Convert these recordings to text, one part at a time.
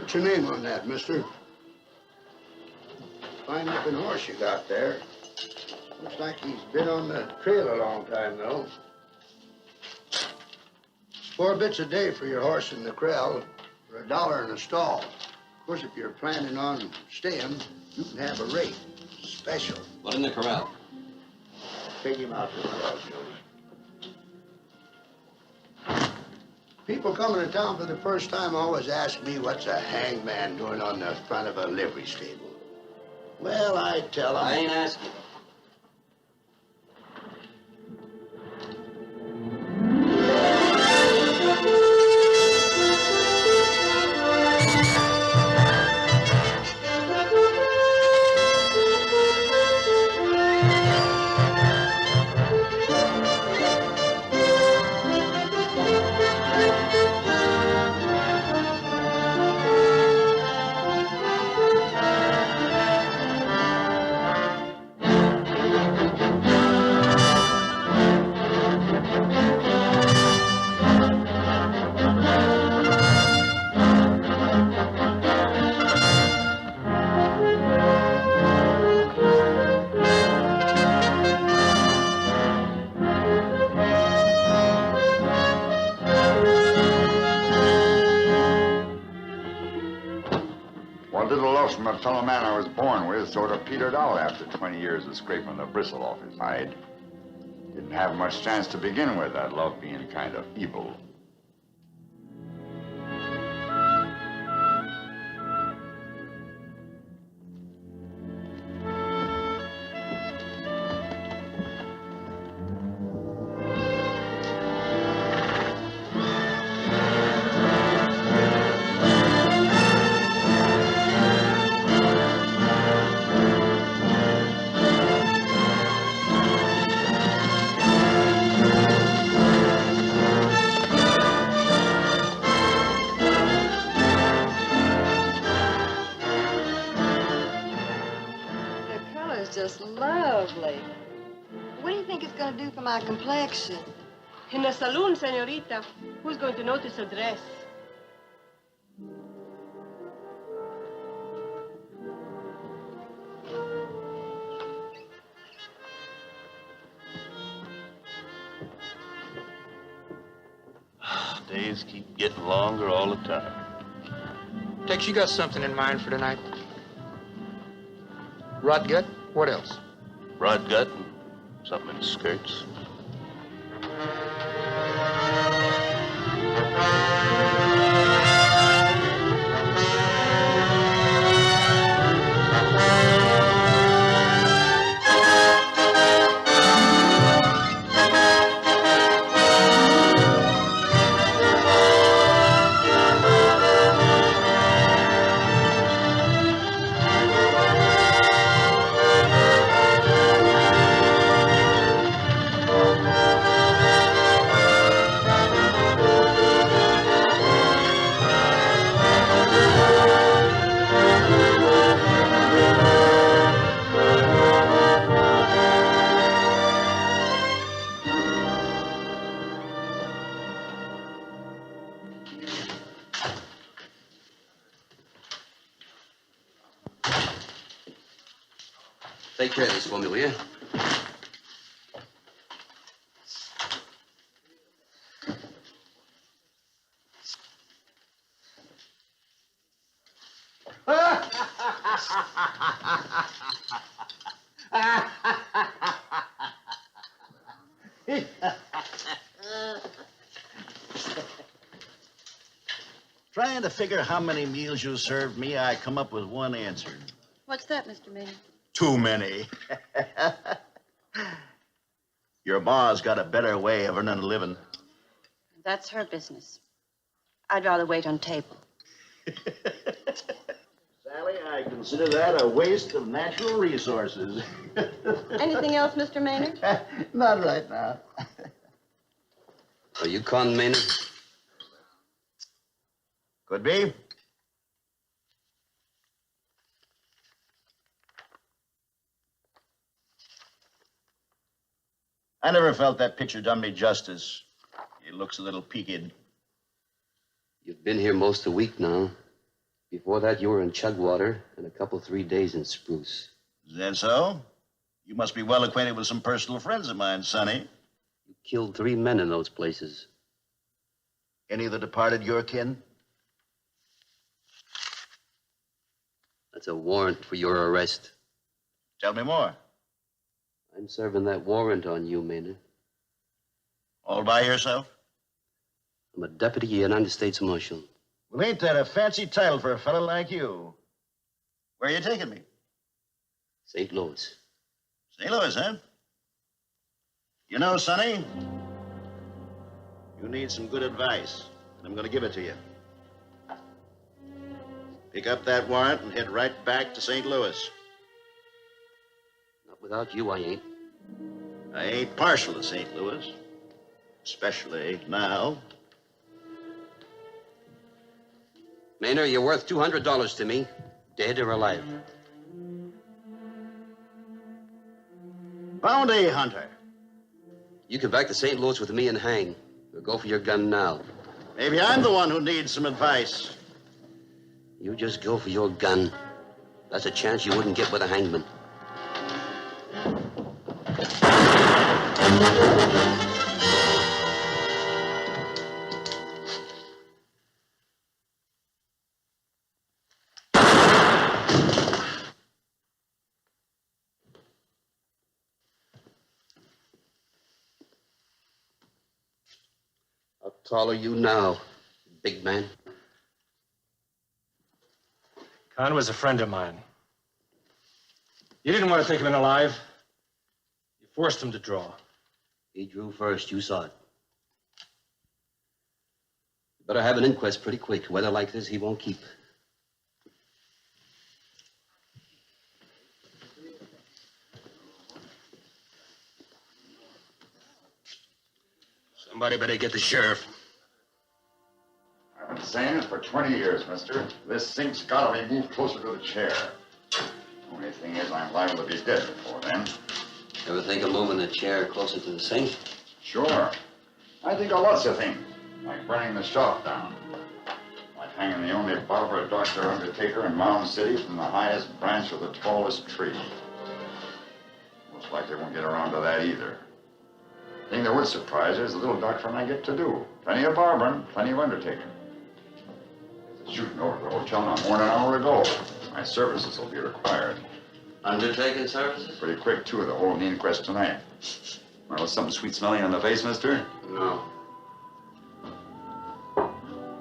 What's your name on that, mister? Fine looking horse you got there. Looks like he's been on the trail a long time, though. 4 bits a day for your horse in the corral, for $1 in a stall. Of course, if you're planning on staying, you can have a rate. Special. What in the corral? Take him out to the corral, Joe. People coming to town for the first time always ask me what's a hangman doing on the front of a livery stable. Well, I tell them... I ain't asking. From a fellow man I was born with sort of petered out after 20 years of scraping the bristle off his hide. Didn't have much chance to begin with, that love being kind of evil. Just lovely. What do you think it's going to do for my complexion? In the saloon, senorita. Who's going to notice a dress? Days keep getting longer all the time. Tex, you got something in mind for tonight? Rod gut? What else? Rod gut and something in skirts. Take care of this for me, will you? Trying to figure how many meals you served me, I come up with one answer. What's that, Mr. Maynard? Too many. Your ma's got a better way of earning a living. That's her business. I'd rather wait on table. Sally, I consider that a waste of natural resources. Anything else, Mr. Maynard? Not right now. Are you Con Maynard? Could be. I never felt that picture done me justice. He looks a little peaked. You've been here most a week now. Before that, you were in Chugwater and a couple, 3 days in Spruce. Is that so? You must be well acquainted with some personal friends of mine, Sonny. You killed 3 men in those places. Any of the departed your kin? That's a warrant for your arrest. Tell me more. I'm serving that warrant on you, Maynard. All by yourself? I'm a deputy United States Marshal. Well, ain't that a fancy title for a fellow like you? Where are you taking me? St. Louis. St. Louis, huh? You know, Sonny, you need some good advice, and I'm going to give it to you. Pick up that warrant and head right back to St. Louis. Not without you, I ain't. I ain't partial to St. Louis, especially now. Maynard, you're worth $200 to me, dead or alive. Bounty hunter. You can back to St. Louis with me and hang, or go for your gun now. Maybe I'm the one who needs some advice. You just go for your gun. That's a chance you wouldn't get with a hangman. How tall are you now, big man? Con was a friend of mine. You didn't want to take him in alive. You forced him to draw. He drew first. You saw it. You better have an inquest pretty quick. Weather like this, he won't keep. Somebody better get the sheriff. I've been saying it for 20 years, mister. This sink's gotta be moved closer to the chair. Only thing is, I'm liable to be dead before then. Ever think of moving the chair closer to the sink? Sure. I think of lots of things, like burning the shop down. Like hanging the only barber, doctor, undertaker in Mound City from the highest branch of the tallest tree. Most likely won't get around to that either. Thing that would surprise you is the little doctoring I get to do. Plenty of barbering, plenty of undertaking. There's a shooting over at the hotel not more than an hour ago. My services will be required. Undertaking services? Pretty quick, too, the whole inquest tonight. Well, was something sweet smelling on the face, mister? No.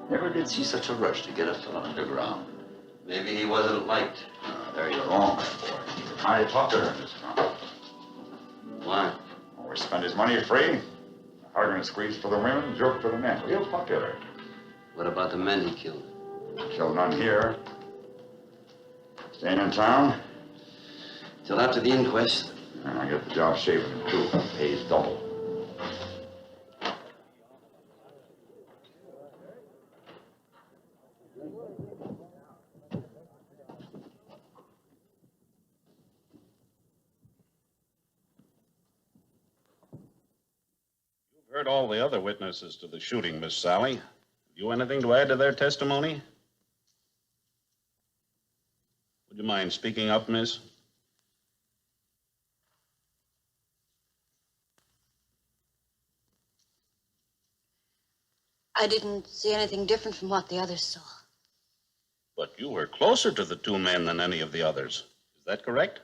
Never did see such a rush to get a fellow underground. Maybe he wasn't liked. There you're wrong, my boy. I talked to her in this town. Why? Always spend his money free. Hard and squeeze for the women, joke for the men. Real popular. What about the men he killed? Killed none here. Staying in town. Till after the inquest. And I get the job shaven, too. Pays double. Heard all the other witnesses to the shooting, Miss Sally. Have you anything to add to their testimony? Would you mind speaking up, miss? I didn't see anything different from what the others saw. But you were closer to the 2 men than any of the others. Is that correct?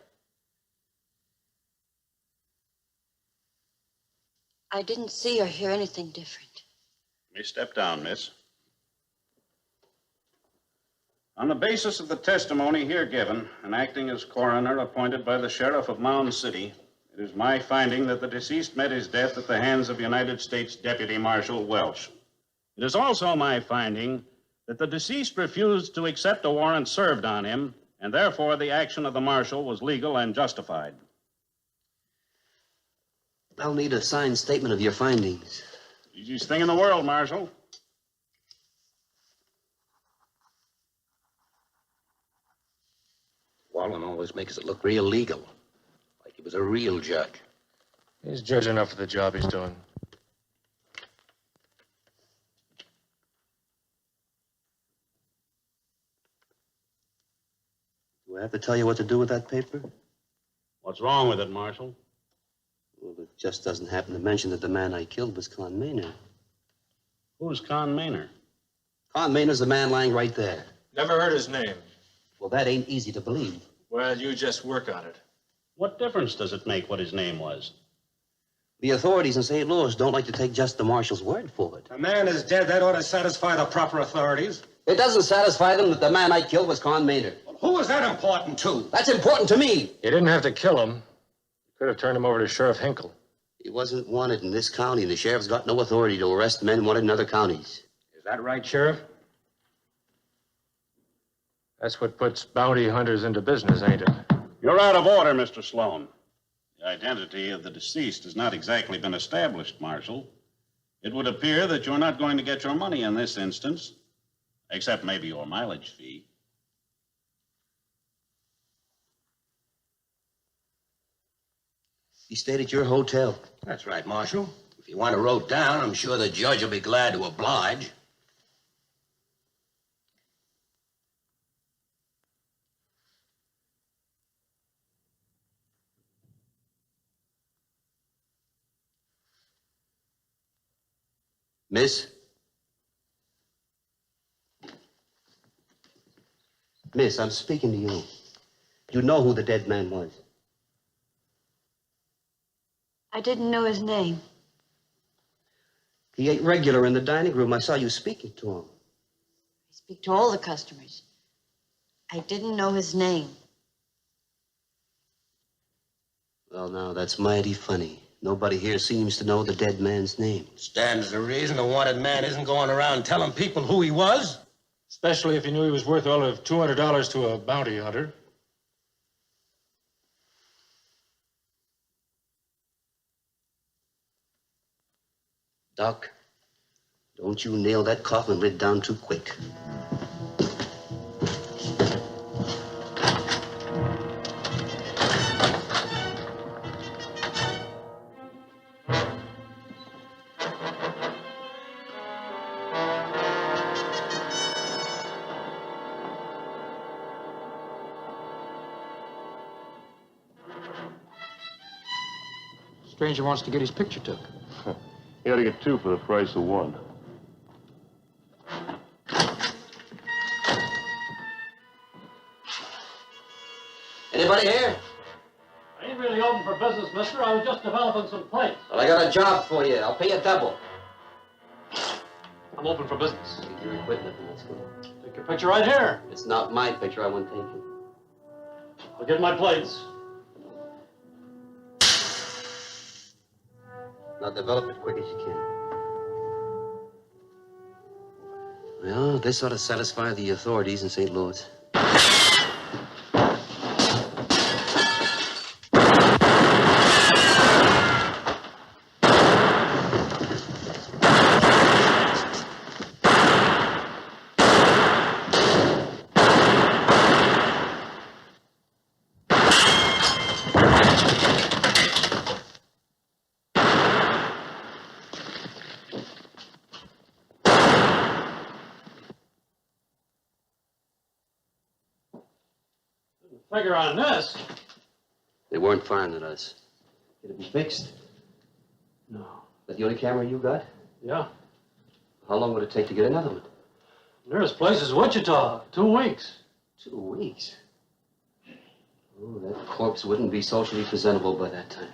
I didn't see or hear anything different. You may step down, miss. On the basis of the testimony here given, and acting as coroner appointed by the sheriff of Mound City, it is my finding that the deceased met his death at the hands of United States Deputy Marshal Welch. It is also my finding that the deceased refused to accept a warrant served on him, and therefore the action of the marshal was legal and justified. I'll need a signed statement of your findings. Easiest thing in the world, Marshal. Wallen always makes it look real legal. Like he was a real judge. He's judge enough for the job he's doing. Do I have to tell you what to do with that paper? What's wrong with it, Marshal? Well, it just doesn't happen to mention that the man I killed was Con Maynard. Who's Con Maynard? Con Maynard's the man lying right there. Never heard his name. Well, that ain't easy to believe. Well, you just work on it. What difference does it make what his name was? The authorities in St. Louis don't like to take just the marshal's word for it. The man is dead. That ought to satisfy the proper authorities. It doesn't satisfy them that the man I killed was Con Maynard. Well, who is that important to? That's important to me. You didn't have to kill him. You could have turned him over to Sheriff Hinkle. He wasn't wanted in this county, and the sheriff's got no authority to arrest men wanted in other counties. Is that right, Sheriff? That's what puts bounty hunters into business, ain't it? You're out of order, Mr. Sloan. The identity of the deceased has not exactly been established, Marshal. It would appear that you're not going to get your money in this instance, except maybe your mileage fee. He stayed at your hotel. That's right, Marshal. If you want to wrote down, I'm sure the judge will be glad to oblige. Miss? Miss, I'm speaking to you. You know who the dead man was. I didn't know his name. He ate regular in the dining room. I saw you speaking to him. I speak to all the customers. I didn't know his name. Well, now, that's mighty funny. Nobody here seems to know the dead man's name. Stands to reason the wanted man isn't going around telling people who he was. Especially if he knew he was worth all of $200 to a bounty hunter. Doc, don't you nail that coffin lid down too quick. Stranger wants to get his picture took. You ought to get two for the price of one. Anybody here? I ain't really open for business, mister. I was just developing some plates. Well, I got a job for you. I'll pay you double. I'm open for business. Take your equipment and let's go. Take your picture right here. It's not my picture. I want taken. I'll get my plates. Now develop it quick as you can. Well, this ought to satisfy the authorities in St. Louis. Figure on this. They weren't firing at us. It'll be fixed. No. That the only camera you got? Yeah. How long would it take to get another one? Nearest place is Wichita. 2 weeks. 2 weeks. Oh, that corpse wouldn't be socially presentable by that time.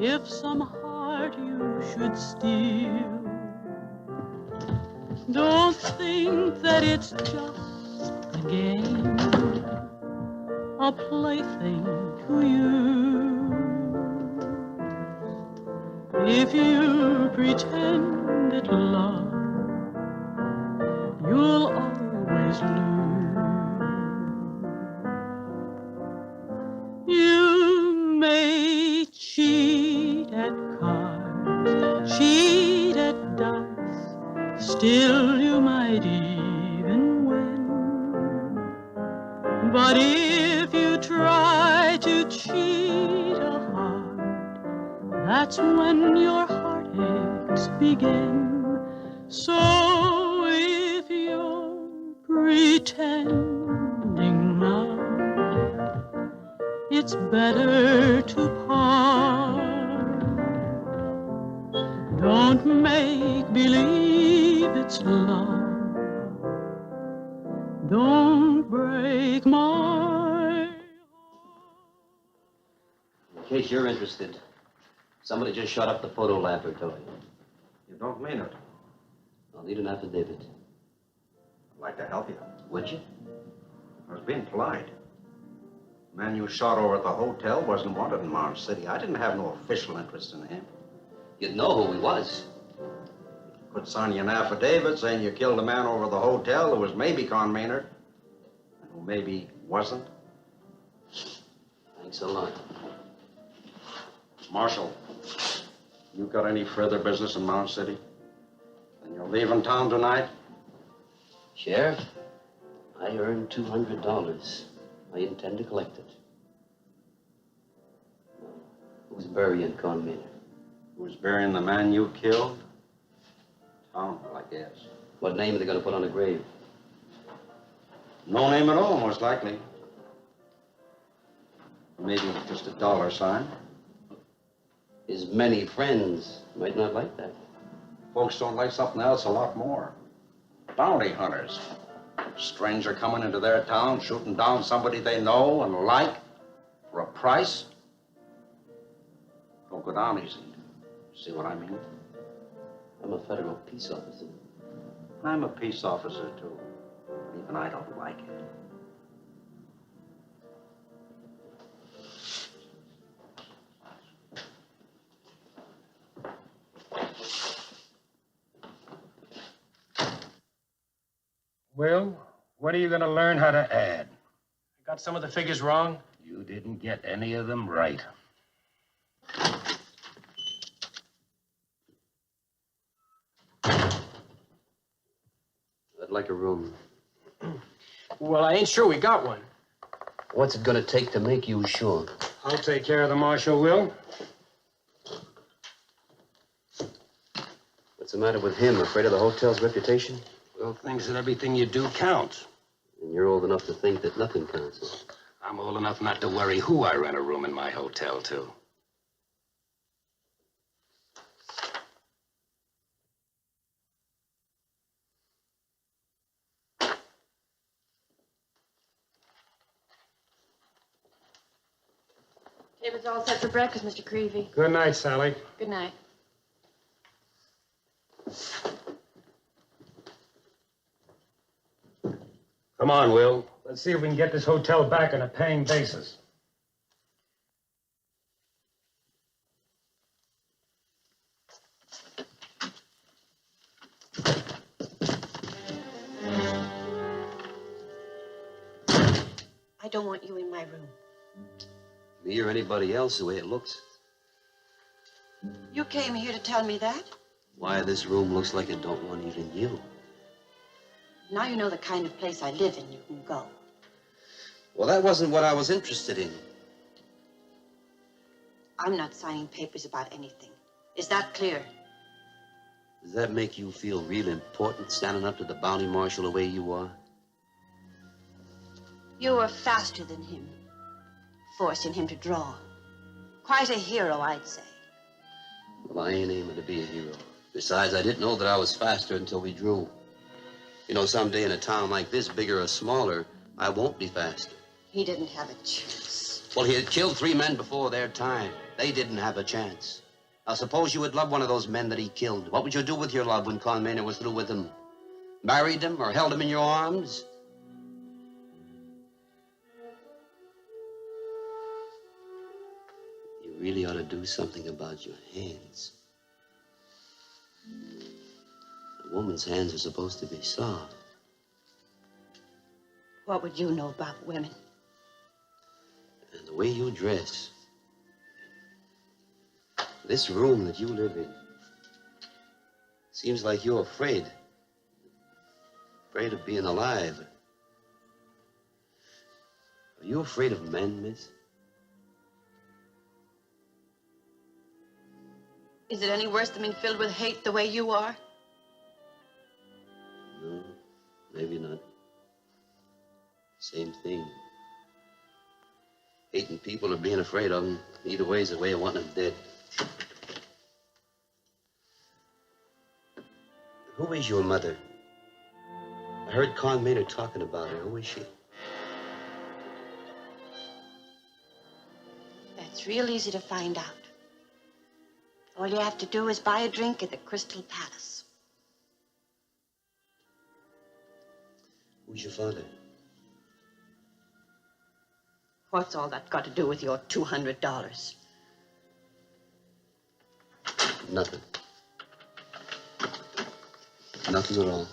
if some heart you should steal. Don't think that it's just a game, a plaything to you. If you pretend it love, you'll always lose. You may cheat at cards, cheat at dice, still you might even win. But if you try to cheat a heart, that's when your heartaches begin. So if you're pretending now, it's better to part. Don't make believe it's love. Don't break my... In case you're interested, somebody just shot up the photo laboratory. You don't mean it. I'll need an affidavit. I'd like to help you. Would you? I was being polite. The man you shot over at the hotel wasn't wanted in Mound City. I didn't have no official interest in him. You'd know who he was. Could sign you an affidavit saying you killed a man over the hotel who was maybe Con Maynard, and who maybe wasn't. Thanks a lot. Marshal, you got any further business in Mound City? Then you're leaving town tonight? Sheriff, I earned $200. I intend to collect it. Who's burying Con Maynard? Who's burying the man you killed? Townwell, I guess. What name are they going to put on the grave? No name at all, most likely. Maybe just a dollar sign. His many friends might not like that. Folks don't like something else a lot more. Bounty hunters. Stranger coming into their town, shooting down somebody they know and like for a price. Don't go down easy. See what I mean? I'm a federal peace officer. I'm a peace officer, too. Even I don't like it. Will, when are you going to learn how to add? I got some of the figures wrong. You didn't get any of them right. I'd like a room. Well, I ain't sure we got one. What's it going to take to make you sure? I'll take care of the marshal, Will. What's the matter with him? Afraid of the hotel's reputation? Will thinks that everything you do counts. And you're old enough to think that nothing counts. I'm old enough not to worry who I rent a room in my hotel to. Table's all set for breakfast, Mr. Creevy. Good night, Sally. Good night. Come on, Will. Let's see if we can get this hotel back on a paying basis. I don't want you in my room. Me or anybody else, the way it looks. You came here to tell me that? Why, this room looks like it don't want even you. Now you know the kind of place I live in, you can go. Well, that wasn't what I was interested in. I'm not signing papers about anything. Is that clear? Does that make you feel real important, standing up to the bounty marshal the way you are? You were faster than him, forcing him to draw. Quite a hero, I'd say. Well, I ain't aiming to be a hero. Besides, I didn't know that I was faster until we drew. You know, someday in a town like this, bigger or smaller, I won't be faster. He didn't have a chance. Well, he had killed 3 men before their time. They didn't have a chance. Now, suppose you had loved one of those men that he killed. What would you do with your love when Con Maynard was through with him? Married him or held him in your arms? You really ought to do something about your hands. A woman's hands are supposed to be soft. What would you know about women? And the way you dress. This room that you live in. Seems like you're afraid. Afraid of being alive. Are you afraid of men, miss? Is it any worse than being filled with hate the way you are? No, maybe not. Same thing. Hating people or being afraid of them, either way is a way of wanting them dead. Who is your mother? I heard Con Maynard talking about her. Who is she? That's real easy to find out. All you have to do is buy a drink at the Crystal Palace. Who's your father? What's all that got to do with your $200? Nothing. Nothing at all.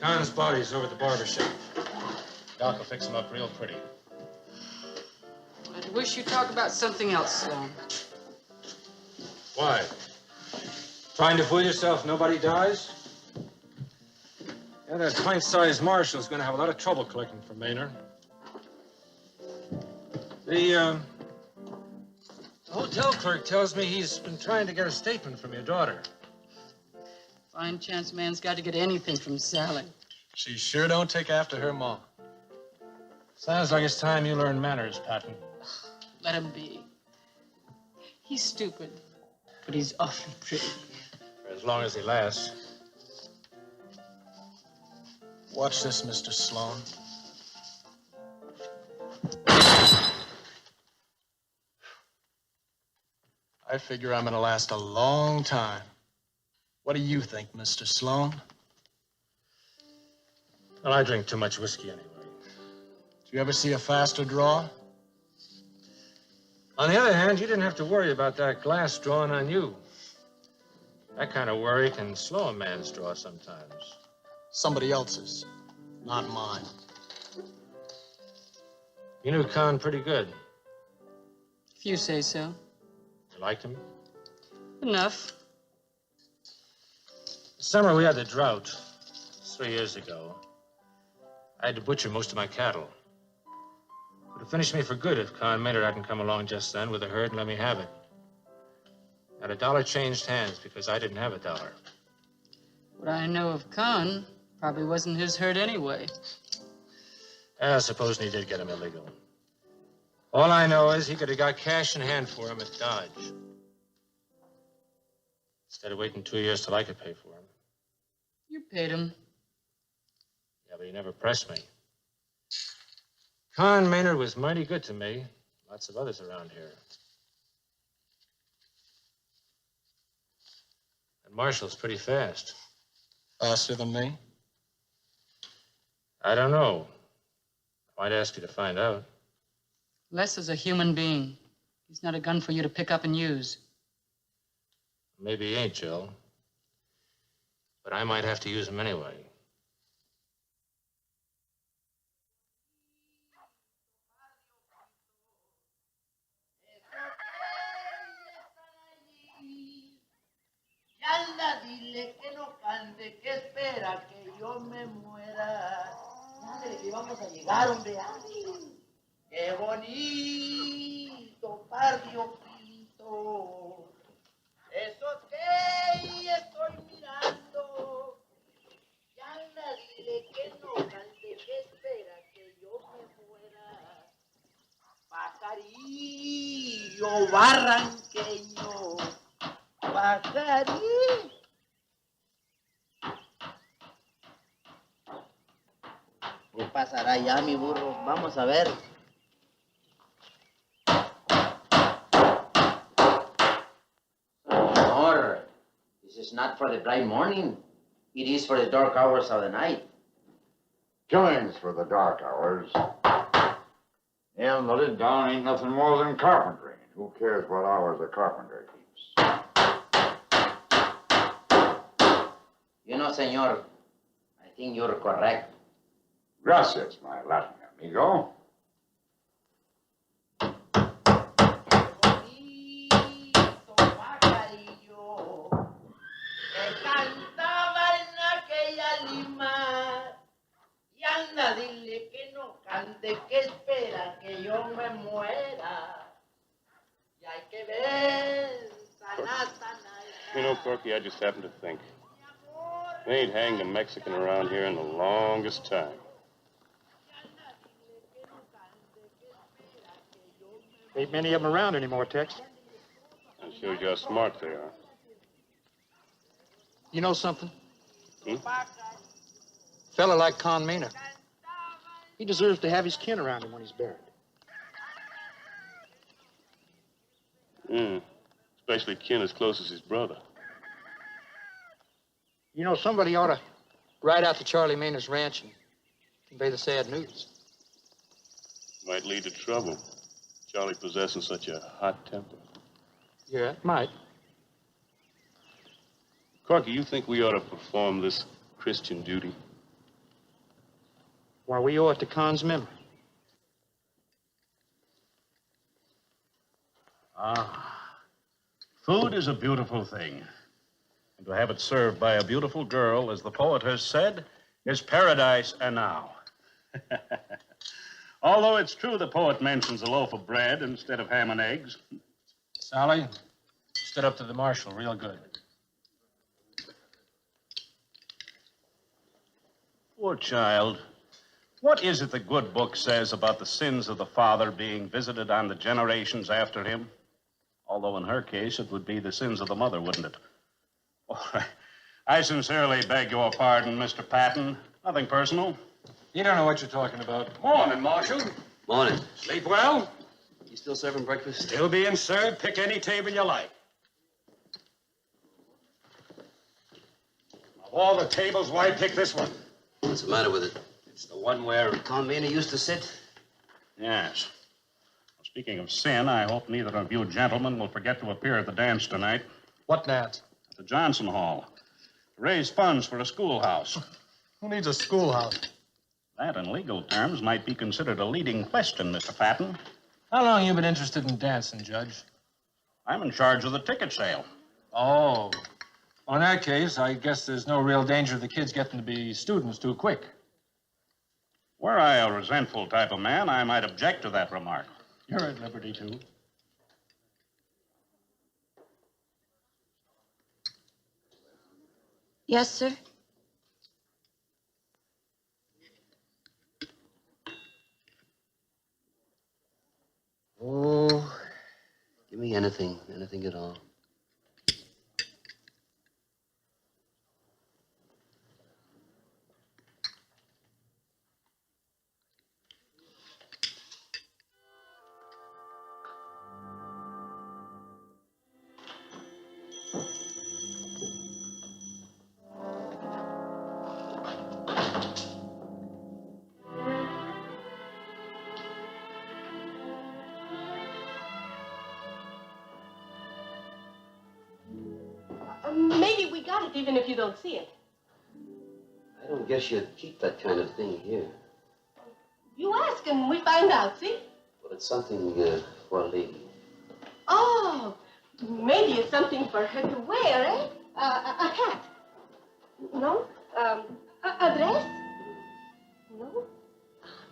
Con's body's over at the barber shop. Doc will fix him up real pretty. I'd wish you'd talk about something else, Sloan. Why? Trying to fool yourself nobody dies? Yeah, that pint-sized marshal's gonna have a lot of trouble collecting from Maynard. The hotel clerk tells me he's been trying to get a statement from your daughter. Fine chance man's got to get anything from Sally. She sure don't take after her ma. Sounds like it's time you learned manners, Patton. Let him be. He's stupid, but he's awfully pretty. For as long as he lasts. Watch this, Mr. Sloan. I figure I'm gonna last a long time. What do you think, Mr. Sloan? Well, I drink too much whiskey anyway. Did you ever see a faster draw? On the other hand, you didn't have to worry about that glass drawing on you. That kind of worry can slow a man's draw sometimes. Somebody else's, not mine. You knew Con pretty good. If you say so. You liked him? Enough. The summer we had the drought, 3 years ago, I had to butcher most of my cattle. It would have finished me for good if Con Maynard hadn't come along just then with a herd and let me have it. Not a dollar changed hands because I didn't have a dollar. What I know of Con probably wasn't his herd anyway. Supposing he did get him illegal. All I know is he could have got cash in hand for him at Dodge. Instead of waiting 2 years till I could pay for him. You paid him. Yeah, but he never pressed me. Con Maynard was mighty good to me. Lots of others around here. And Marshall's pretty fast. Faster than me? I don't know. I might ask you to find out. Les is a human being. He's not a gun for you to pick up and use. Maybe he ain't, Jill. But I might have to use him anyway. Yala, dile que no cante, que espera que yo me muera. Ándale, que vamos a llegar, hombre. Ay, qué bonito barrio Pinto. Esos que estoy mirando. Ya dile que no cante, que espera que yo me muera. Pajarillo barranqueño. Pajarillo. ¿Qué pasará ya, mi burro? Vamos a ver. Senor, this is not for the bright morning. It is for the dark hours of the night. Killings for the dark hours. And the lid down ain't nothing more than carpentry. Who cares what hours a carpenter keeps? You know, senor, I think you're correct. Gracias, my Latin amigo. Dile que no cante, que espera que yo me muera. Y hay que ver, sana. You know, Corky, I just happened to think. They ain't hanged a Mexican around here in the longest time. Ain't many of them around anymore, Tex. That shows you how smart they are. You know something? Hmm? Fella like Con Maynard. He deserves to have his kin around him when he's buried. Especially kin as close as his brother. You know, somebody ought to ride out to Charlie Maynard's ranch and convey the sad news. Might lead to trouble. Charlie possessing such a hot temper. Yeah, it might. Corky, you think we ought to perform this Christian duty? Why, we owe it to Con's memory. Food is a beautiful thing. And to have it served by a beautiful girl, as the poet has said, is paradise enow. Although it's true the poet mentions a loaf of bread instead of ham and eggs. Sally, stood up to the marshal real good. Poor child. What is it the good book says about the sins of the father being visited on the generations after him? Although in her case, it would be the sins of the mother, wouldn't it? Oh, I sincerely beg your pardon, Mr. Patton. Nothing personal. You don't know what you're talking about. Morning, Marshal. Morning. Sleep well? You still serving breakfast? Still being served. Pick any table you like. Of all the tables, why pick this one? What's the matter with it? It's the one where Con Maynard used to sit. Yes. Well, speaking of sin, I hope neither of you gentlemen will forget to appear at the dance tonight. What dance? At the Johnson Hall. To raise funds for a schoolhouse. Who needs a schoolhouse? That, in legal terms, might be considered a leading question, Mr. Patton. How long you been interested in dancing, Judge? I'm in charge of the ticket sale. Oh. Well, in that case, I guess there's no real danger of the kids getting to be students too quick. Were I a resentful type of man, I might object to that remark. You're at liberty to. Yes, sir. Oh, give me anything at all. Maybe we got it, even if you don't see it. I don't guess you'd keep that kind of thing here. You ask and we find out, see? Well, it's something for a lady. Oh, maybe it's something for her to wear, eh? A hat. No? A dress? No?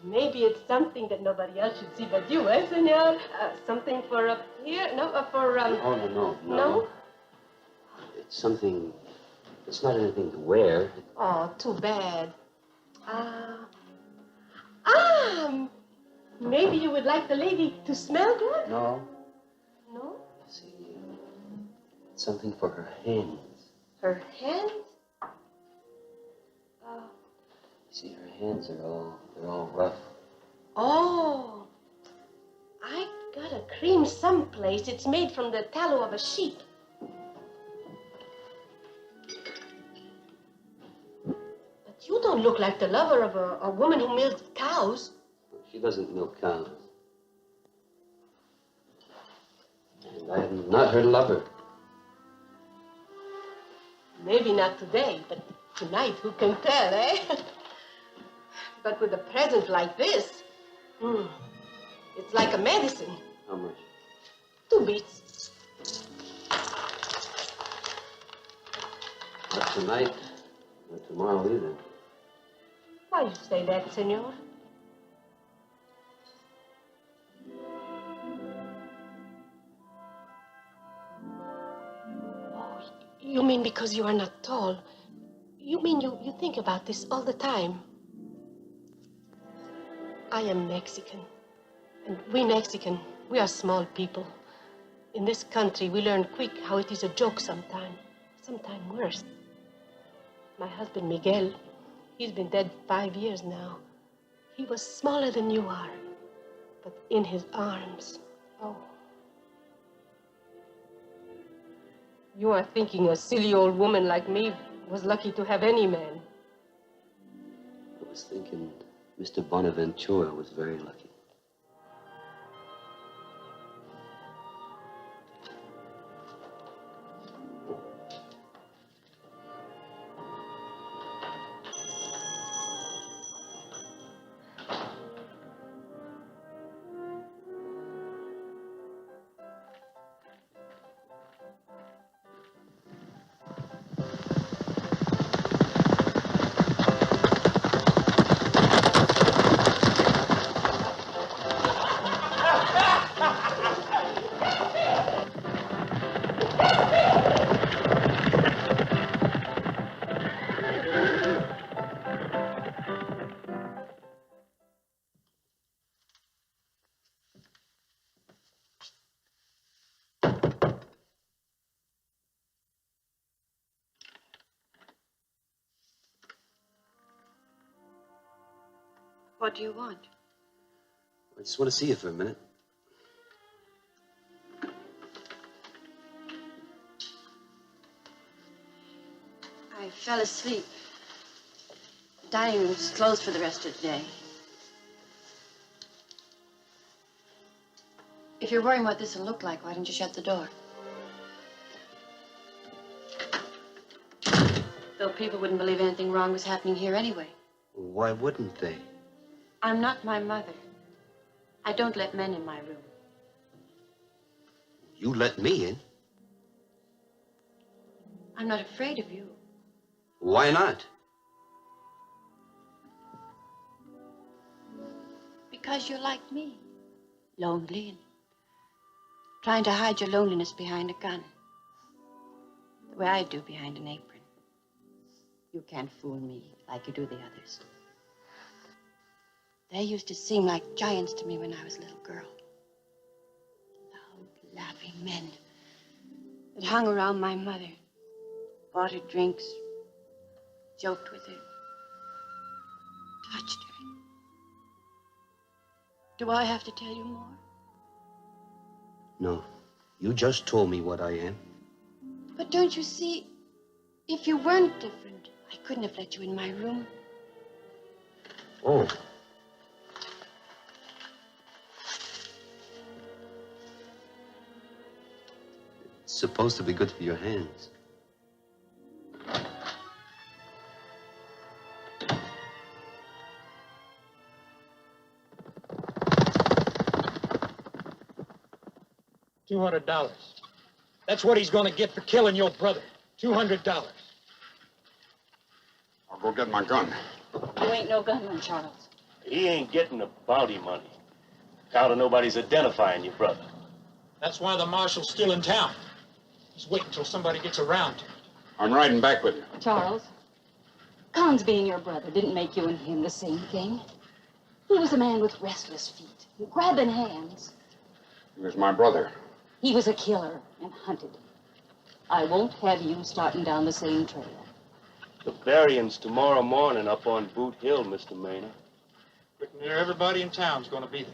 Maybe it's something that nobody else should see but you, eh, senor? Something for up here? No, for, Oh, no. No? It's something... It's not anything to wear. Oh, too bad. Maybe you would like the lady to smell good? No. No? See, it's something for her hands. Her hands? See, her hands are all rough. Oh, I got a cream someplace. It's made from the tallow of a sheep. But you don't look like the lover of a woman who milks cows. She doesn't milk cows. And I am not her lover. Maybe not today, but tonight, who can tell, eh? But with a present like this, it's like a medicine. How much? 2 beats. Not tonight, not tomorrow either. Why you say that, senor? Oh, you mean because you are not tall? You mean you think about this all the time? I am Mexican, and we Mexican, we are small people. In this country, we learn quick how it is a joke sometime worse. My husband, Miguel, he's been dead 5 years now. He was smaller than you are, but in his arms, oh. You are thinking a silly old woman like me was lucky to have any man. I was thinking Mr. Bonaventura was very lucky. What do you want? I just want to see you for a minute. I fell asleep. The dining room's closed for the rest of the day. If you're worrying what this will look like, why don't you shut the door? Though people wouldn't believe anything wrong was happening here anyway. Why wouldn't they? I'm not my mother. I don't let men in my room. You let me in? I'm not afraid of you. Why not? Because you're like me. Lonely and trying to hide your loneliness behind a gun. The way I do behind an apron. You can't fool me like you do the others. They used to seem like giants to me when I was a little girl. Loud, laughing men that hung around my mother, bought her drinks, joked with her, touched her. Do I have to tell you more? No. You just told me what I am. But don't you see, if you weren't different, I couldn't have let you in my room. Oh. It's supposed to be good for your hands. $200. That's what he's going to get for killing your brother. $200. I'll go get my gun. You ain't no gunman, Charles. He ain't getting the bounty money. Count on nobody's identifying your brother. That's why the marshal's still in town. He's waiting until somebody gets around to it. I'm riding back with you. Charles, Con's being your brother didn't make you and him the same thing. He was a man with restless feet, grabbing hands. He was my brother. He was a killer and hunted. I won't have you starting down the same trail. The burying's tomorrow morning up on Boot Hill, Mr. Maynard. Pretty near everybody in town's gonna be there.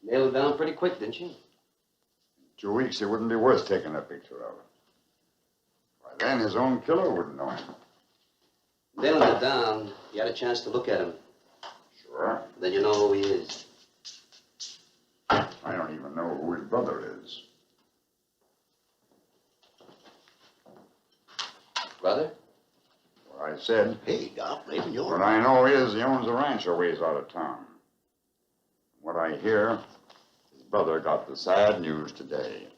Nailed it down pretty quick, didn't you? 2 weeks, it wouldn't be worth taking a picture of. By then, his own killer wouldn't know him. Nailing it down, you had a chance to look at him. Sure. Then you know who he is. I don't even know who his brother is. Brother? What I said. Hey, Doc, maybe you're... What I know is he owns a ranch a ways out of town. What I hear, his brother got the sad news today.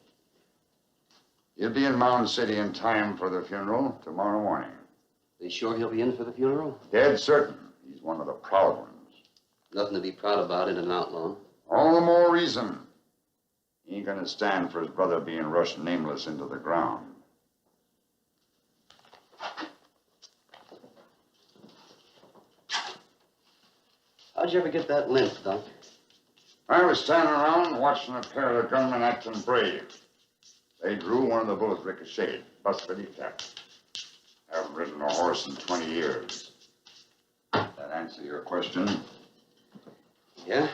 He'll be in Mound City in time for the funeral tomorrow morning. They sure he'll be in for the funeral? Dead certain. He's one of the proud ones. Nothing to be proud about in an outlaw. All the more reason. He ain't gonna stand for his brother being rushed nameless into the ground. How'd you ever get that limp, Doc? I was standing around watching a pair of gunmen acting brave. They drew, one of the bullets ricocheted. Busted, he tapped. Haven't ridden a horse in 20 years. That answer your question? Yeah?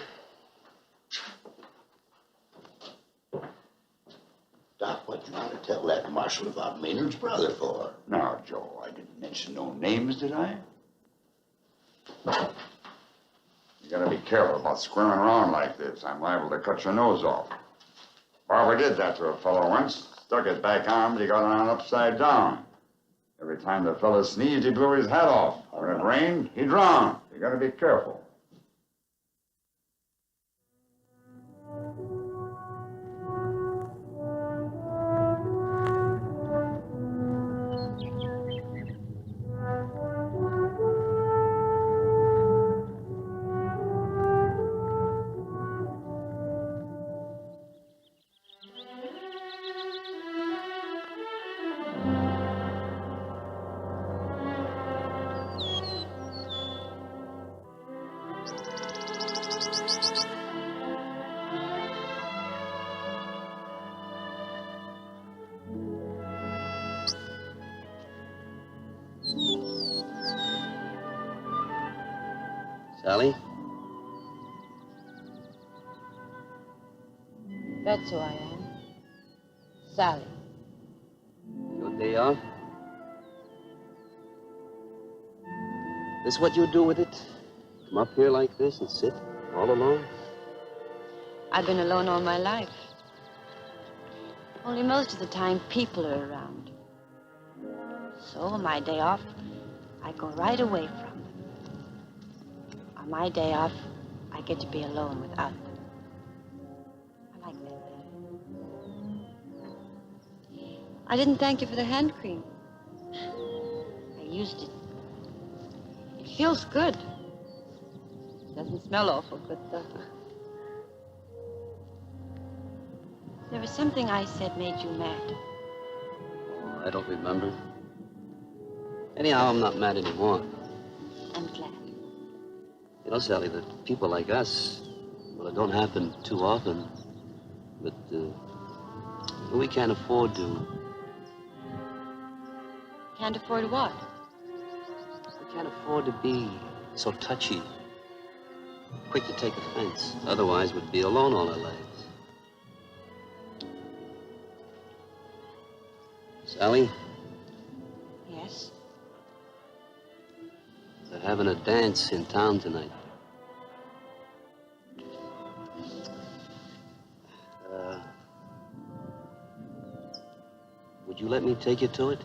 Doc, what you want to tell that marshal about Maynard's brother for? Now, Joe, I didn't mention no names, did I? You gotta be careful about squirming around like this. I'm liable to cut your nose off. Barber did that to a fellow once. Stuck his back arm, but he got on upside down. Every time the fellow sneezed, he blew his hat off. When it rained, he drowned. You gotta be careful. Sally? That's who I am. Sally. Your day off? This what you do with it? Come up here like this and sit all alone? I've been alone all my life. Only most of the time, people are around. So on my day off, I go right away from them. On my day off, I get to be alone without them. I like that better. I didn't thank you for the hand cream. I used it. It feels good. Doesn't smell awful good, though. There was something I said made you mad. Oh, I don't remember. Anyhow, I'm not mad anymore. I'm glad. You know, Sally, that people like us, well, it don't happen too often, but we can't afford to. Can't afford what? We can't afford to be so touchy, quick to take offense. Otherwise, we'd be alone all our lives. Sally? Yes? They're having a dance in town tonight. Would you let me take you to it?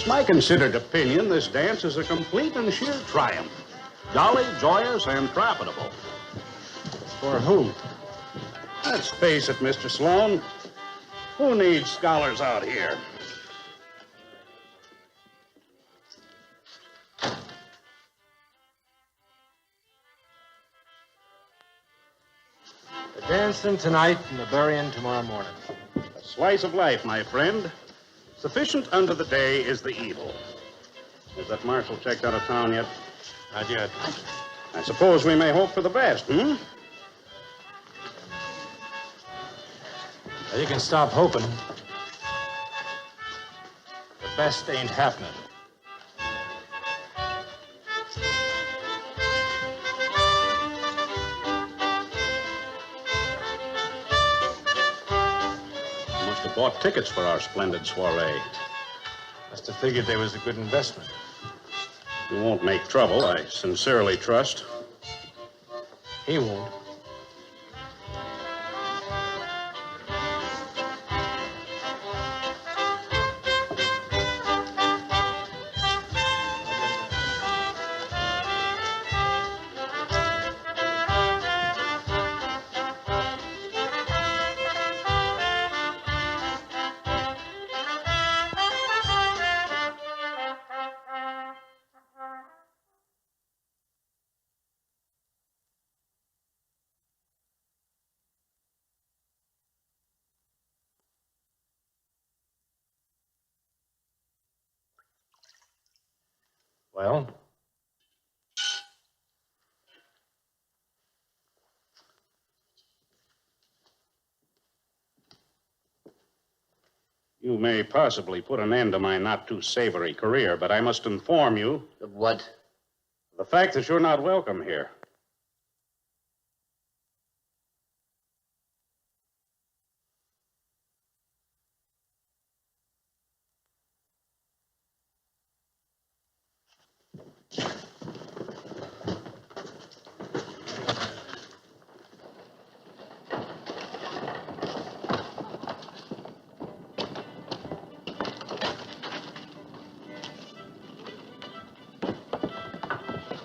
my considered opinion, this dance is a complete and sheer triumph. Jolly, joyous, and profitable. For who? Let's face it, Mr. Sloan. Who needs scholars out here? The dancing tonight and the burying tomorrow morning. A slice of life, my friend. Sufficient unto the day is the evil. Has that marshal checked out of town yet? Not yet. I suppose we may hope for the best, hmm? Now, you can stop hoping. The best ain't happening. Must have bought tickets for our splendid soiree. Must have figured they was a good investment. You won't make trouble, I sincerely trust. He won't. Well? You may possibly put an end to my not-too-savory career, but I must inform you... Of what? The fact that you're not welcome here.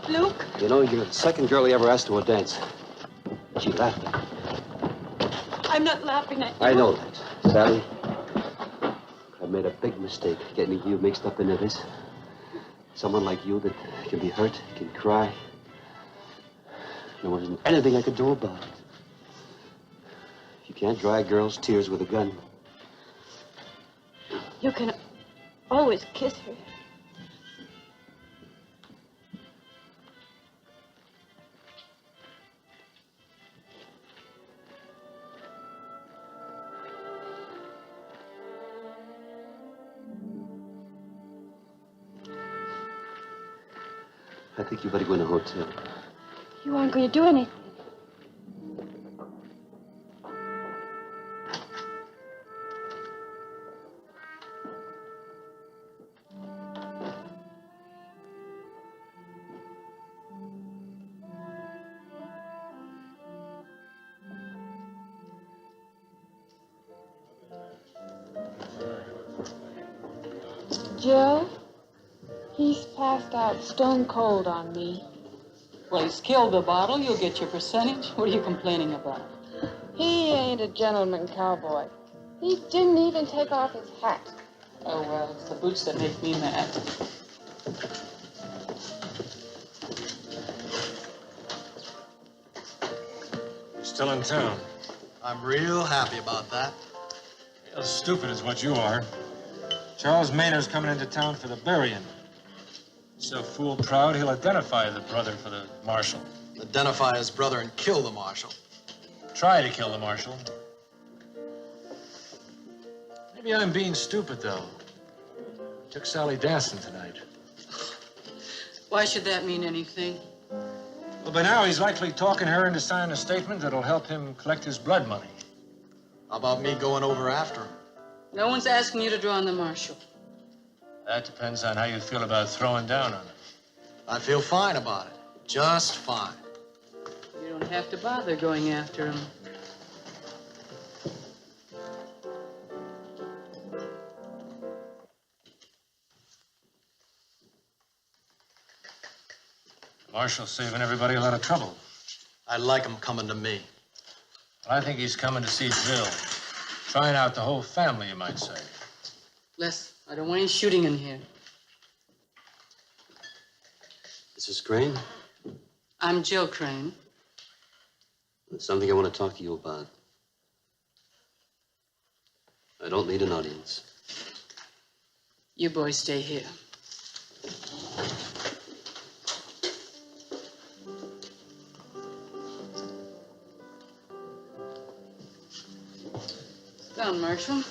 Luke? You know, you're the second girl he ever asked to a dance. She laughed at me. I'm not laughing at you. I know that, Sally. I made a big mistake getting you mixed up into this. Someone like you that can be hurt, can cry. There wasn't anything I could do about it. You can't dry a girl's tears with a gun. You can always kiss her. I think you better go in a hotel. You aren't going to do anything. Joe, he's passed out stone cold on me. Well, he's killed the bottle. You'll get your percentage. What are you complaining about? He ain't a gentleman cowboy. He didn't even take off his hat. Oh, well, it's the boots that make me mad. You're still in town. I'm real happy about that. Real stupid is what you are. Charles Maynard's coming into town for the burying. So fool proud, he'll identify the brother for the marshal. Identify his brother and kill the marshal. Try to kill the marshal. Maybe I'm being stupid, though. Took Sally dancing tonight. Why should that mean anything? Well, by now he's likely talking her into signing a statement that'll help him collect his blood money. How about me going over after him? No one's asking you to draw on the marshal. That depends on how you feel about throwing down on him. I feel fine about it. Just fine. You don't have to bother going after him. Marshal's saving everybody a lot of trouble. I like him coming to me. I think he's coming to see Jill. Trying out the whole family, you might say. Les, I don't want any shooting in here. Mrs. Crane, I'm Jill Crane. there's something I want to talk to you about. I don't need an audience. You boys stay here. Sit down, Marshal.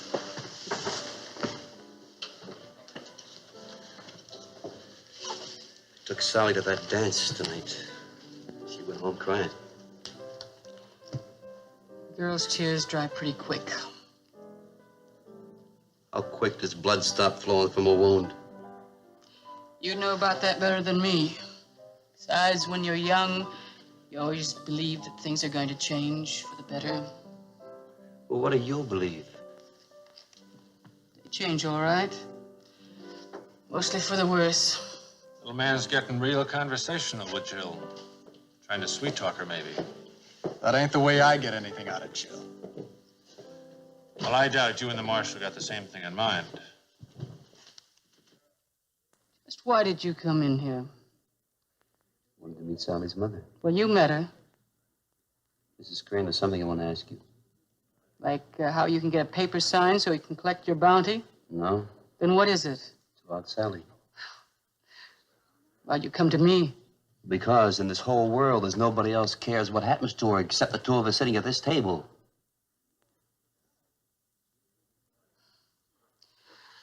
Took Sally to that dance tonight. She went home crying. Girls' tears dry pretty quick. How quick does blood stop flowing from a wound? You know about that better than me. Besides, when you're young, you always believe that things are going to change for the better. Well, what do you believe? They change all right. Mostly for the worse. Little man's getting real conversational with Jill. Trying to sweet talk her, maybe. That ain't the way I get anything out of Jill. Well, I doubt you and the marshal got the same thing in mind. Just why did you come in here? Wanted to meet Sally's mother. Well, you met her. Mrs. Crane, there's something I want to ask you. Like how you can get a paper signed so you can collect your bounty? No? Then what is it? It's about Sally. Why'd you come to me? Because in this whole world, there's nobody else cares what happens to her except the two of us sitting at this table.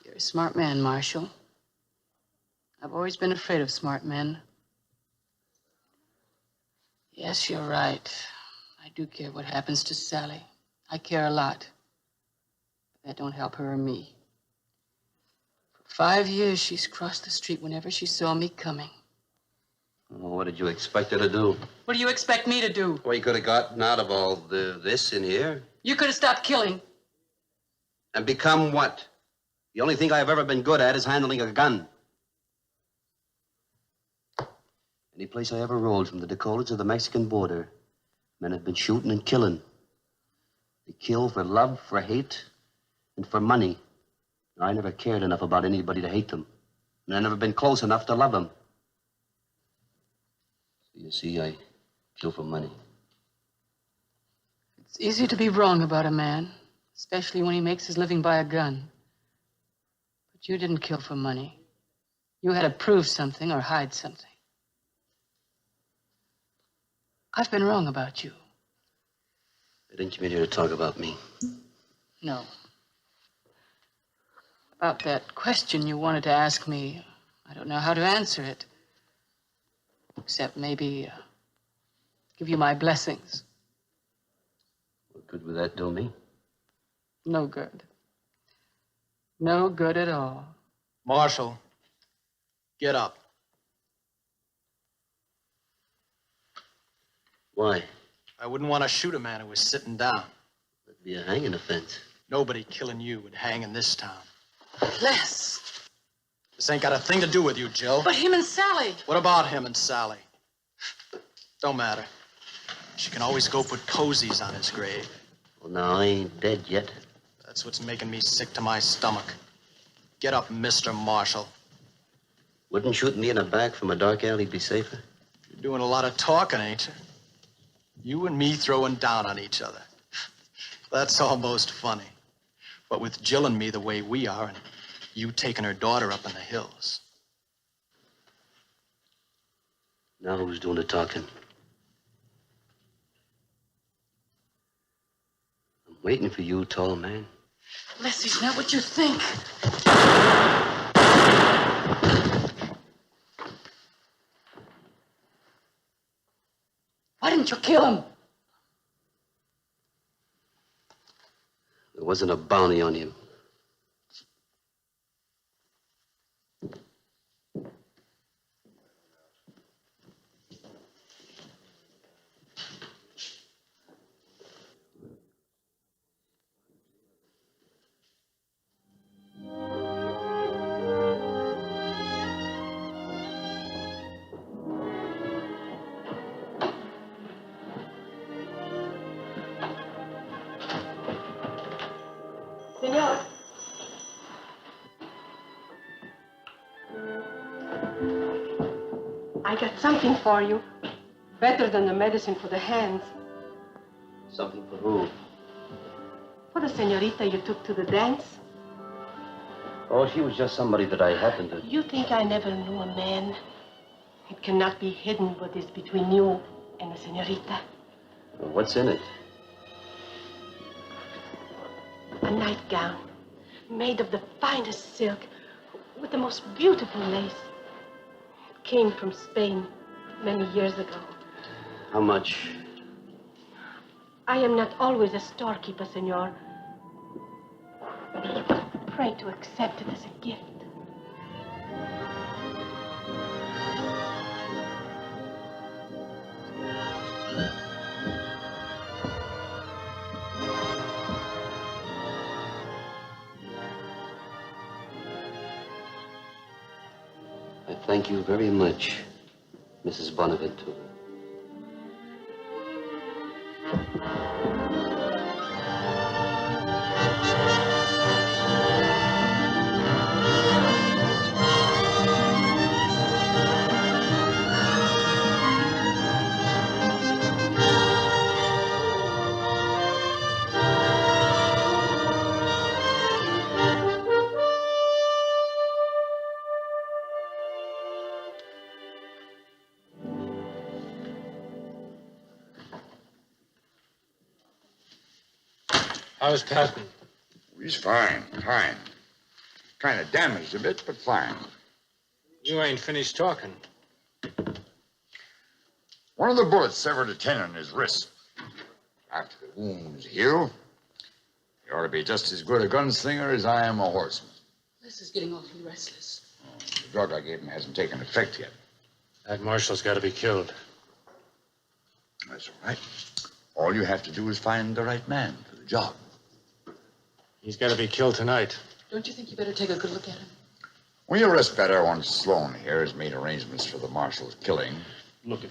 You're a smart man, Marshal. I've always been afraid of smart men. Yes, you're right. I do care what happens to Sally. I care a lot. But that don't help her or me. For 5 years, she's crossed the street whenever she saw me coming. Oh, what did you expect her to do? What do you expect me to do? Well, you could have gotten out of all this in here. You could have stopped killing. And become what? The only thing I've ever been good at is handling a gun. Any place I ever rode, from the Dakotas to the Mexican border, men have been shooting and killing. They kill for love, for hate, and for money. I never cared enough about anybody to hate them. And I've never been close enough to love them. So you see, I kill for money. It's easy to be wrong about a man, especially when he makes his living by a gun. But you didn't kill for money. You had to prove something or hide something. I've been wrong about you. I didn't come in here to talk about me. No. About that question you wanted to ask me, I don't know how to answer it. Except maybe give you my blessings. What good would that do me? No good. No good at all. Marshal, get up. Why? I wouldn't want to shoot a man who was sitting down. That'd be a hanging offense. Nobody killing you would hang in this town. Les! This ain't got a thing to do with you, Jill. But him and Sally! What about him and Sally? Don't matter. She can always go put cozies on his grave. Well, now, I ain't dead yet. That's what's making me sick to my stomach. Get up, Mr. Marshal. Wouldn't shooting me in the back from a dark alley be safer? You're doing a lot of talking, ain't you? You and me throwing down on each other. That's almost funny. But with Jill and me the way we are, and you taking her daughter up in the hills. Now who's doing the talking? I'm waiting for you, tall man. Les, he's not what you think. Why didn't you kill him? There wasn't a bounty on you. I got something for you. Better than the medicine for the hands. Something for who? For the senorita you took to the dance. Oh, she was just somebody that I happened to... You think I never knew a man? It cannot be hidden what is between you and the senorita. Well, what's in it? A nightgown made of the finest silk with the most beautiful lace. It came from Spain many years ago. How much? I am not always a storekeeper, senor. Pray to accept it as a gift. I thank you very much, Mrs. Bonaventura. How's Patton? He's fine, fine. Kind of damaged a bit, but fine. You ain't finished talking. One of the bullets severed a tendon in his wrist. After the wounds heal, he ought to be just as good a gunslinger as I am a horseman. This is getting awfully restless. The drug I gave him hasn't taken effect yet. That marshal's got to be killed. That's all right. All you have to do is find the right man for the job. He's got to be killed tonight. Don't you think you better take a good look at him? When you rest better, once Sloan here has made arrangements for the marshal's killing. Look,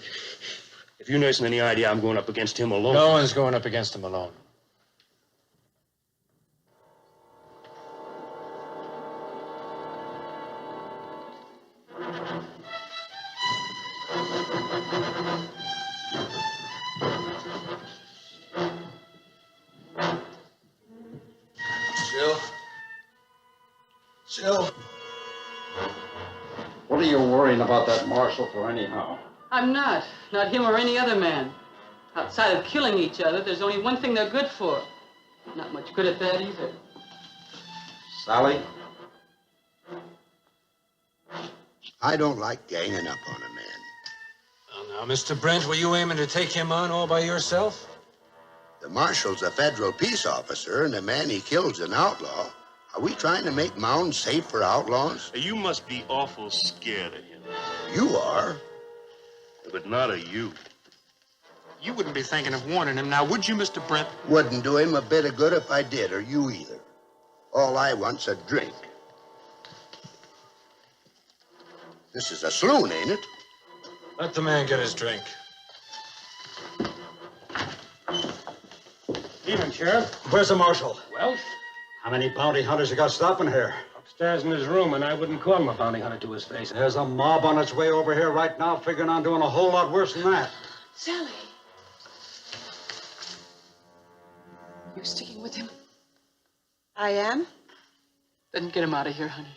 if you notice any idea I'm going up against him alone... No one's going up against him alone. Jill. What are you worrying about that marshal for anyhow? I'm not. Not him or any other man. Outside of killing each other, there's only one thing they're good for. Not much good at that either. Sally? I don't like ganging up on a man. Well, now, Mr. Brent, were you aiming to take him on all by yourself? The marshal's a federal peace officer, and the man he kills an outlaw. Are we trying to make Mound safe for outlaws? You must be awful scared of him. You are. But not of you. You wouldn't be thinking of warning him now, would you, Mr. Brent? Wouldn't do him a bit of good if I did, or you either. All I want's a drink. This is a saloon, ain't it? Let the man get his drink. Evening, Sheriff. Where's the marshal? Welsh? How many bounty hunters you got stopping here? Upstairs in his room, and I wouldn't call him a bounty hunter to his face. There's a mob on its way over here right now, figuring on doing a whole lot worse than that. Sally. You sticking with him? I am? Then get him out of here, honey.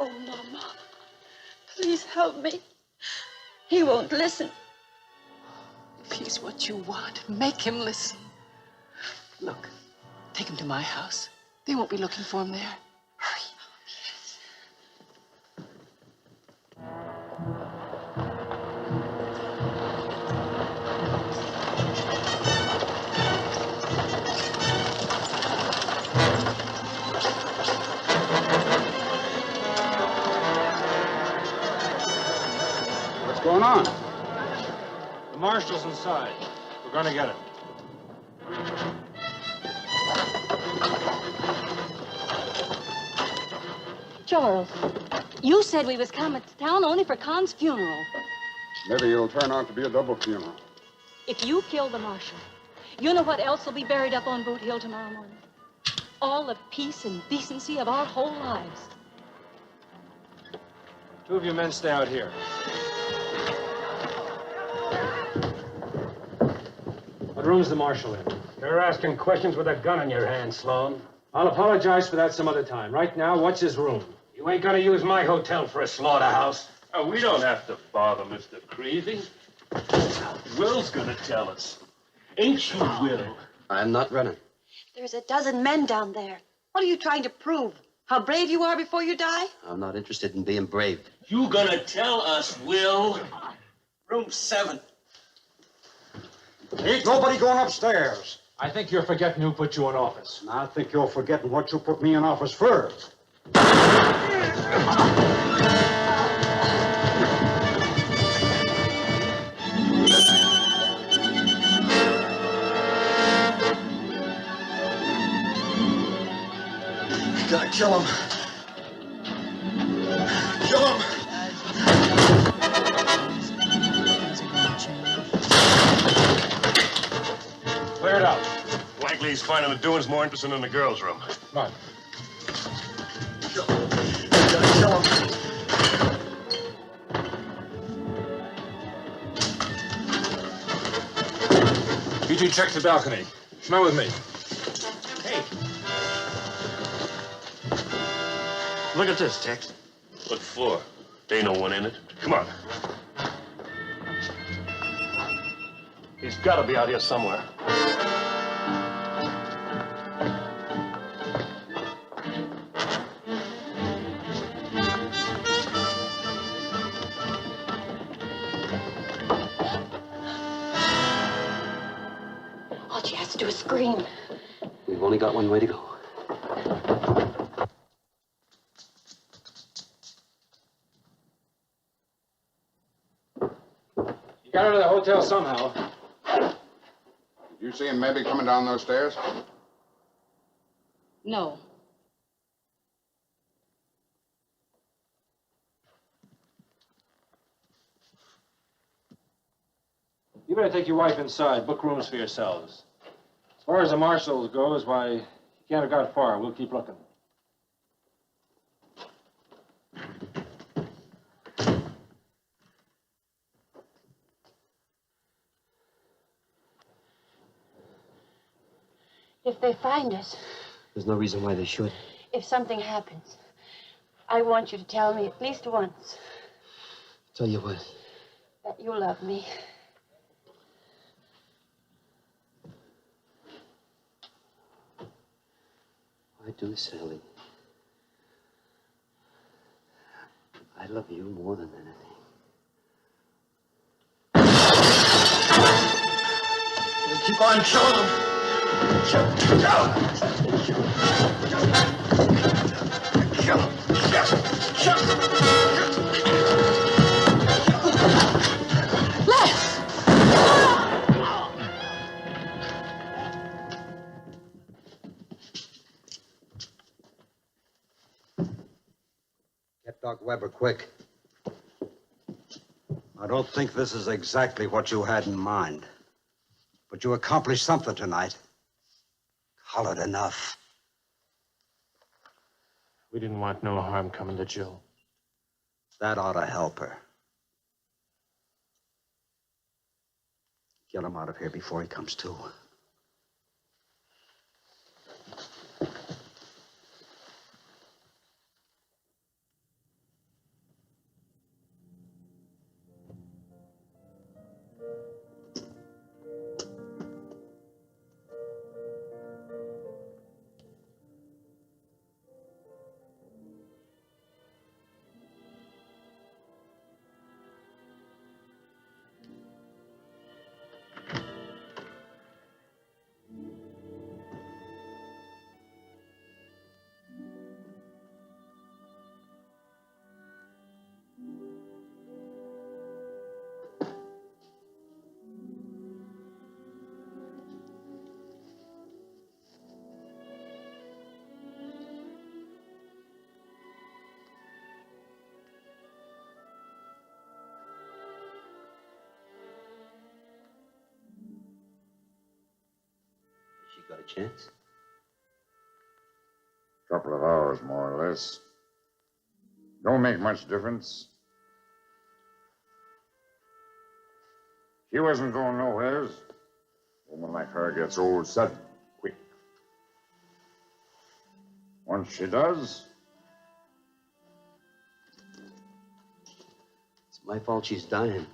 Oh, no, Mom. Please help me. He won't listen. If he's what you want, make him listen. Look, take him to my house. They won't be looking for him there. Hurry. What's going on? The marshal's inside. We're going to get him. Charles, you said we was coming to town only for Con's funeral. Maybe it'll turn out to be a double funeral. If you kill the marshal, you know what else will be buried up on Boot Hill tomorrow morning? All the peace and decency of our whole lives. Two of you men stay out here. What room's the marshal in? You're asking questions with a gun in your hand, Sloan. I'll apologize for that some other time. Right now, what's his room? You ain't gonna use my hotel for a slaughterhouse. Oh, we don't have to bother Mr. Creasy. Will's gonna tell us. Ain't you, Will? I'm not running. There's a dozen men down there. What are you trying to prove? How brave you are before you die? I'm not interested in being brave. You gonna tell us, Will? Room 7. Ain't nobody going upstairs. I think you're forgetting who put you in office. And I think you're forgetting what you put me in office for. You gotta kill him. Kill him. Clear it out. Likely he's finding the doings more interesting than the girls' room. Come on. You gotta kill him. You two check the balcony. Come on with me. Hey. Look at this, Tex. What for? There ain't no one in it. Come on. He's got to be out here somewhere. All she has to do is scream. We've only got one way to go. You got out of the hotel somehow. Did you see him maybe coming down those stairs? No. You better take your wife inside. Book rooms for yourselves. As far as the marshal goes, why, you can't have got far. We'll keep looking. If they find us, There's no reason why they should. if something happens, I want you to tell me at least once Tell you what, that you love me. I do, Sally. I love you more than anything. Keep on killing them. Kill him. Get Doc Weber quick. I don't think this is exactly what you had in mind. But you accomplished something tonight. Call it enough. We didn't want no harm coming to Jill. That ought to help her. Get him out of here before he comes to. She got a chance? Couple of hours, more or less. Don't make much difference. She wasn't going nowheres. A woman like her gets old sudden, quick. Once she does, It's my fault she's dying.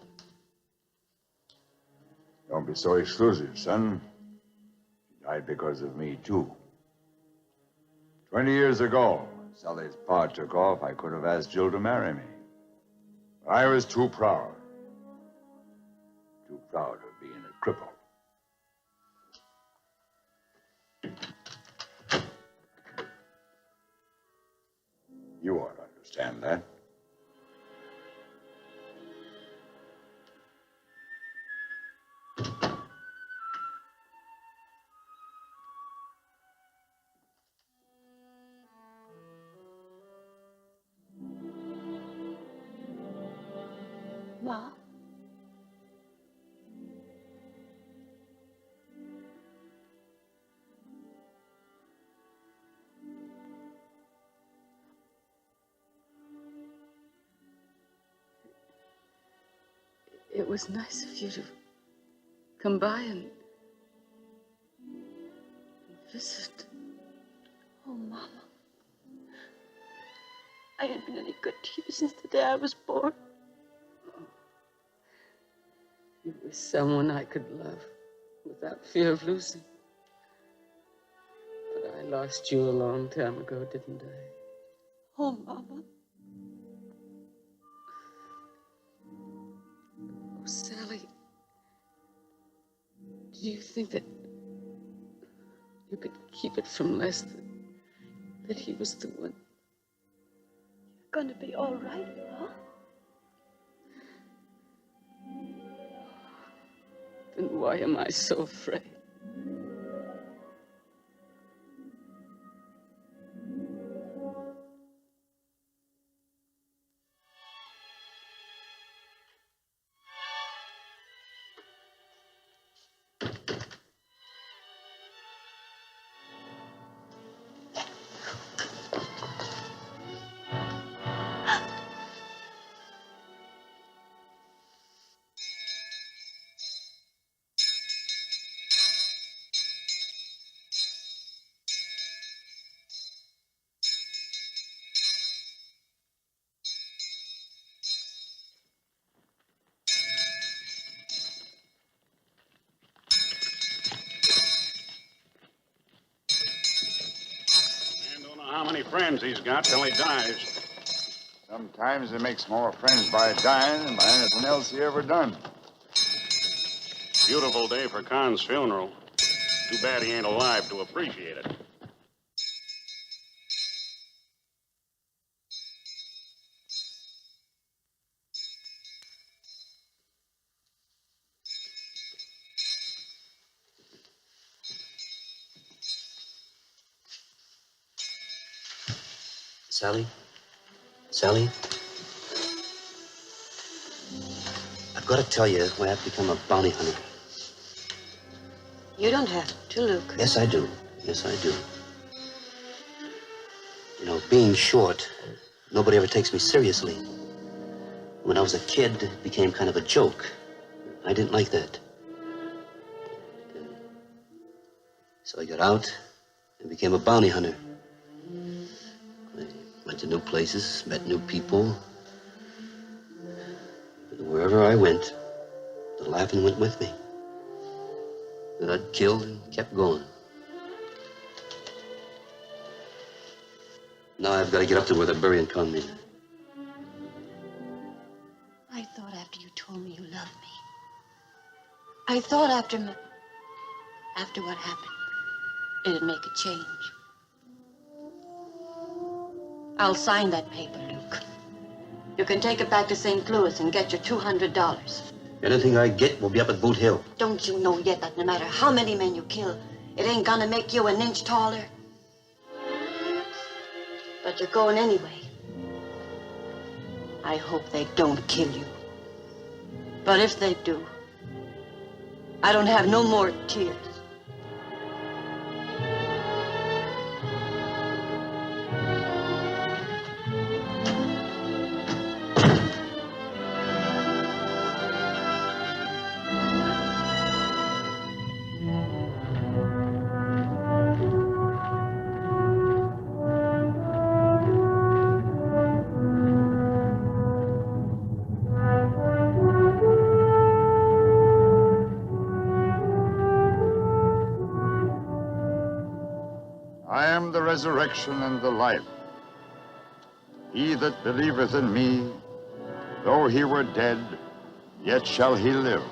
don't be so exclusive, son. She died because of me, too. 20 years ago, when Sally's pa took off, I could have asked Jill to marry me. But I was too proud. Too proud of being a cripple. You ought to understand that. Ma? It was nice of you to come by and visit. Oh, Mama. I ain't been any good to you since the day I was born. You were someone I could love without fear of losing. But I lost you a long time ago, didn't I? Oh, Mama. Oh, Sally, do you think that you could keep it from Les that he was the one? You're gonna be all right, Ma. Then why am I so afraid? How many friends he's got till he dies. Sometimes he makes more friends by dying than by anything else he ever done. Beautiful day for Con's funeral. Too bad he ain't alive to appreciate it. Sally? Sally? I've got to tell you why I've become a bounty hunter. You don't have to, Luke. Yes, I do. Yes, I do. You know, being short, nobody ever takes me seriously. When I was a kid, it became kind of a joke. I didn't like that. So I got out and became a bounty hunter. I went to new places, met new people. And wherever I went, the laughing went with me. And I'd killed and kept going. Now I've got to get up to where they're burying Conman. I thought after you told me you loved me. I thought after what happened, it'd make a change. I'll sign that paper, Luke. You can take it back to St. Louis and get your $200. Anything I get will be up at Boot Hill. Don't you know yet that no matter how many men you kill, it ain't gonna make you an inch taller? But you're going anyway. I hope they don't kill you. But if they do, I don't have no more tears. resurrection and the life. He that believeth in me, though he were dead, yet shall he live.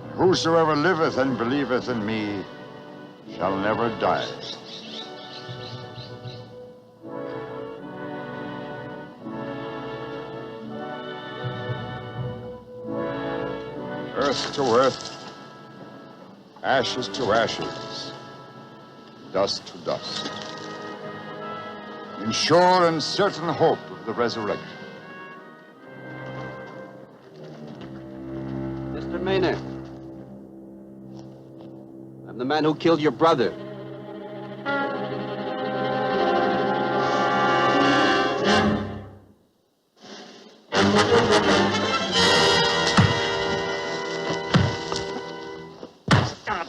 And whosoever liveth and believeth in me shall never die. Earth to earth, ashes to ashes, dust to dust, in sure and certain hope of the resurrection. Mr. Maynard, I'm the man who killed your brother.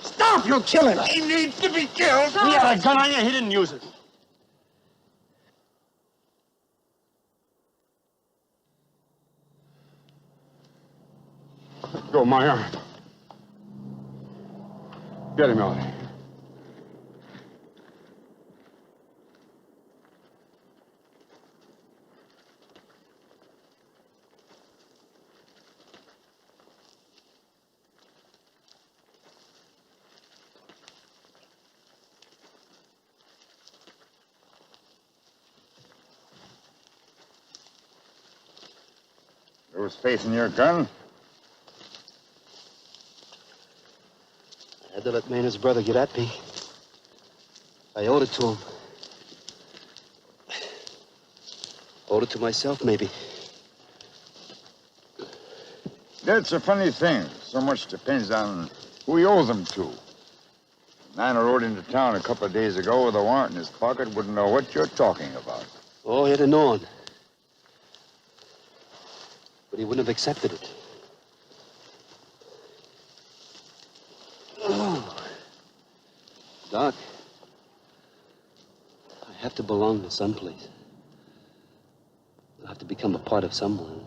Stop! You're killing us! He needs to be killed! He had a gun on you, he didn't use it. Go, my arm. Get him out. Lose faith in your gun? I had to let Maynard's brother get at me. I owed it to him. Owed it to myself, maybe. That's a funny thing. So much depends on who you owe them to. The man who rode into town a couple of days ago with a warrant in his pocket wouldn't know what you're talking about. Oh, he'd have known. But he wouldn't have accepted it. Oh. Doc, I have to belong to someplace. I have to become a part of someone.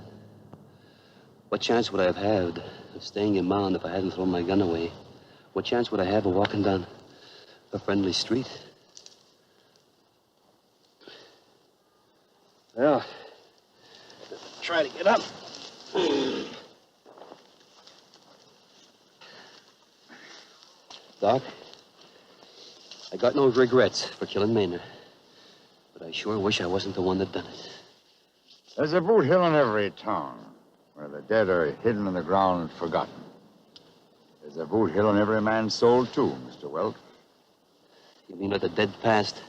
What chance would I have had of staying in Mound if I hadn't thrown my gun away? What chance would I have of walking down a friendly street? Well, try to get up. Doc, I got no regrets for killing Maynard, but I sure wish I wasn't the one that done it. There's a boot hill in every town where the dead are hidden in the ground and forgotten. There's a boot hill in every man's soul, too, Mr. Welt. You mean let the dead past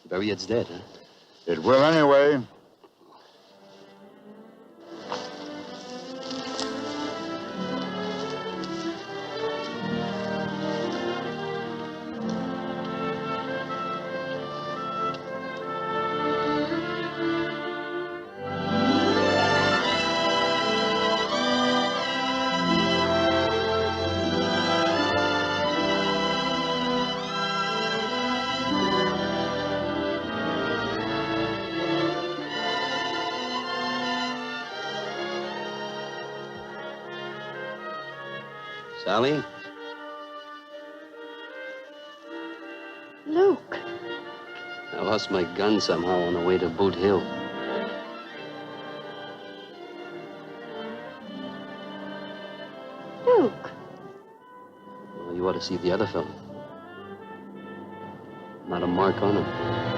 bury its dead, huh? It will anyway. Sally? Luke. I lost my gun somehow on the way to Boot Hill. Luke. Well, you ought to see the other fellow. Not a mark on him.